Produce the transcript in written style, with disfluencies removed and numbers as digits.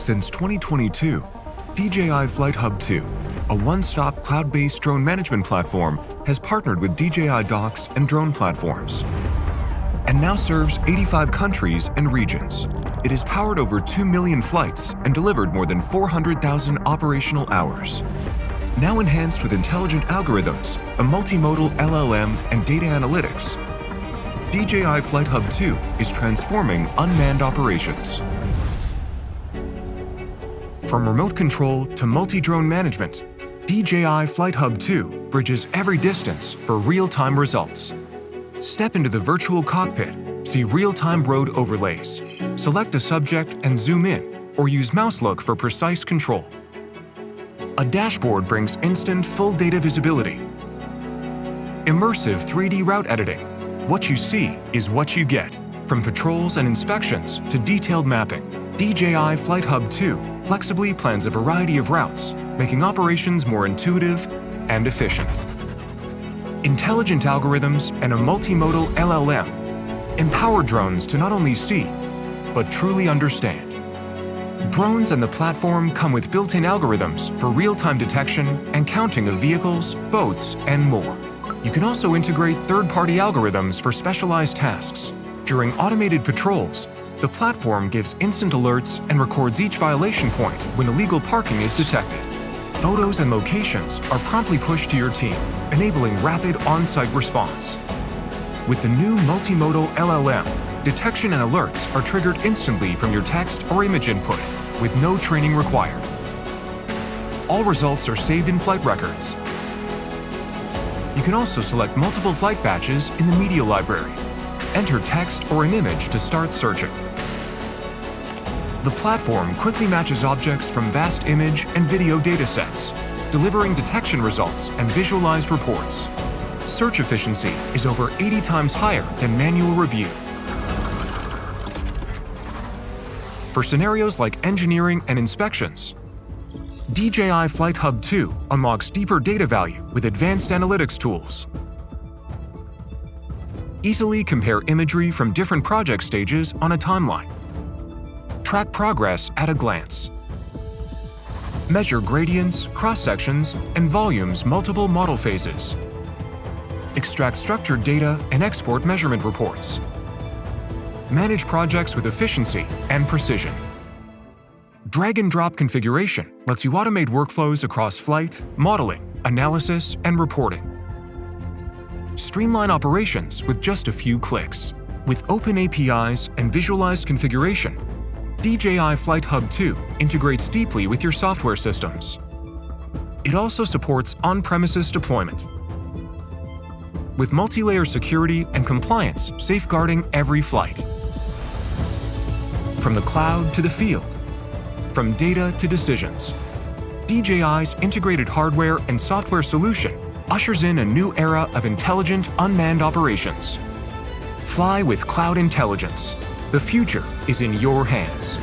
Since 2022, DJI FlightHub 2, a one-stop cloud-based drone management platform, has partnered with DJI Docks and drone platforms, and now serves 85 countries and regions. It has powered over 2 million flights and delivered more than 400,000 operational hours. Now enhanced with intelligent algorithms, a multimodal LLM, and data analytics, DJI FlightHub 2 is transforming unmanned operations. From remote control to multi-drone management, DJI FlightHub 2 bridges every distance for real-time results. Step into the virtual cockpit, see real-time road overlays, select a subject and zoom in, or use mouse look for precise control. A dashboard brings instant full data visibility. Immersive 3D route editing. What you see is what you get. From patrols and inspections to detailed mapping, DJI FlightHub 2 flexibly plans a variety of routes, making operations more intuitive and efficient. Intelligent algorithms and a multimodal LLM empower drones to not only see, but truly understand. Drones and the platform come with built-in algorithms for real-time detection and counting of vehicles, boats, and more. You can also integrate third-party algorithms for specialized tasks. During automated patrols, the platform gives instant alerts and records each violation point when illegal parking is detected. Photos and locations are promptly pushed to your team, enabling rapid on-site response. With the new multimodal LLM, detection and alerts are triggered instantly from your text or image input, with no training required. All results are saved in flight records. You can also select multiple flight batches in the media library. Enter text or an image to start searching. The platform quickly matches objects from vast image and video datasets, delivering detection results and visualized reports. Search efficiency is over 80 times higher than manual review. For scenarios like engineering and inspections, DJI FlightHub 2 unlocks deeper data value with advanced analytics tools. Easily compare imagery from different project stages on a timeline. Track progress at a glance. Measure gradients, cross-sections, and volumes multiple model phases. Extract structured data and export measurement reports. Manage projects with efficiency and precision. Drag-and-drop configuration lets you automate workflows across flight, modeling, analysis, and reporting. Streamline operations with just a few clicks. With open APIs and visualized configuration, DJI FlightHub 2 integrates deeply with your software systems. It also supports on-premises deployment, with multi-layer security and compliance safeguarding every flight. From the cloud to the field, from data to decisions, DJI's integrated hardware and software solution ushers in a new era of intelligent unmanned operations. Fly with cloud intelligence. The future is in your hands.